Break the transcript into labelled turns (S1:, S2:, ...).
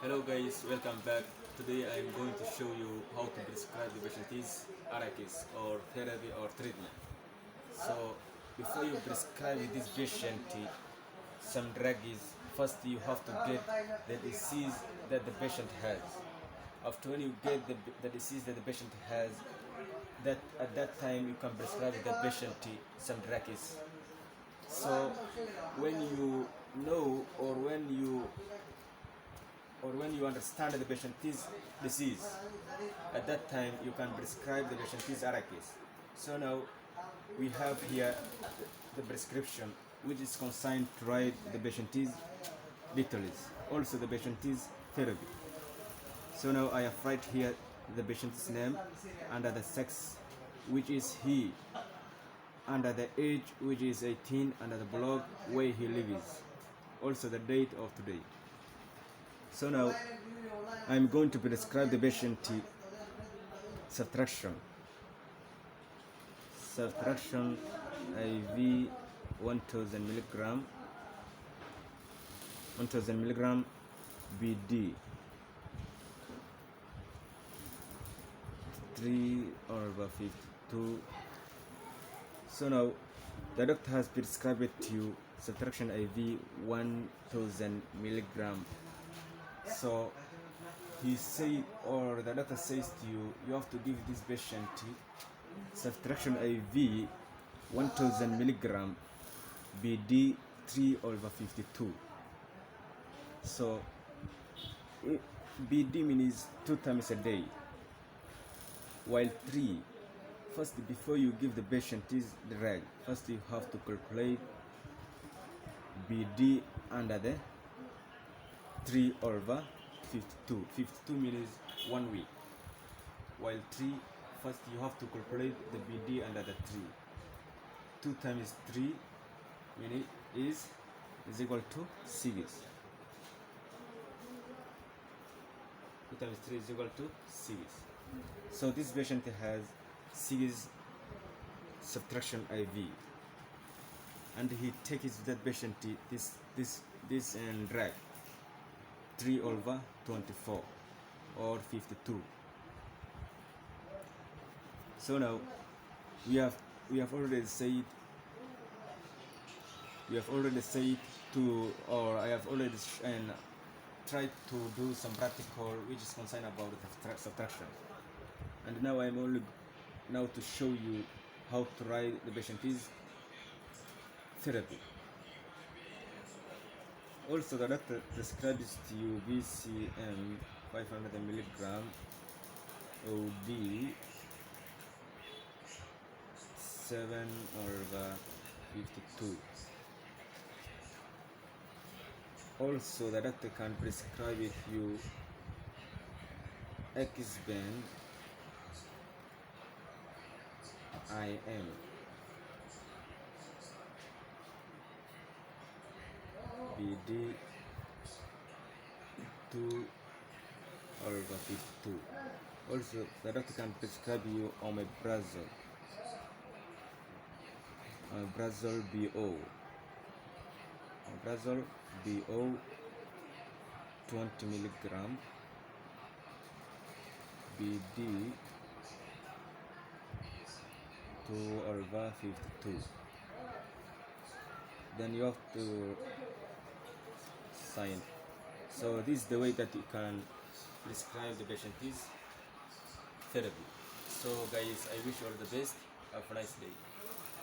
S1: Hello guys, welcome back. Today I am going to show you how to prescribe the patient's Arakis or therapy or treatment. So before you prescribe this patient some drug is first you have to get the disease that the patient has. After when you get the disease that the patient has, that at that time you can prescribe the patient some drugs. So when you know or when you understand the patient's disease, at that time you can prescribe the patient's Arakis. So now we have here the prescription which is consigned to write the patient's details, also the patient's therapy. So now I have write here the patient's name, under the sex which is he, under the age which is 18, under the blog where he lives, also the date of today. So now I'm going to prescribe the patient subtraction IV 1000 milligram BD 3/52. So now the doctor has prescribed to you subtraction IV 1000 milligram. So he said, or the doctor says to you, you have to give this patient subtraction IV 1000 milligram BD 3/52. So BD means 2 times a day, while 3, first before you give the patient the drug, first you have to calculate BD under the 3/52. 52 means 1 week, while 3, first you have to calculate the BD under the 3. 2 times 3 minute is equal to 6. 2 times 3 is equal to 6. So this patient has 6 subtraction IV, and he takes that patient this drug 3/24 or 52. So now we have already said to, or I have already tried to do some practical which is concerned about the subtraction, and now I'm only now to show you how to write the patient's therapy. Also the doctor prescribes to you BCM 500 milligram OD 7/52. Also the doctor can prescribe if you X-band IM BD 2/52. Also the doctor can prescribe you omeprazole BO 20 milligram BD 2/52. Then you have to sign. So this is the way that you can prescribe the patient's therapy. So guys, I wish you all the best. Have a nice day.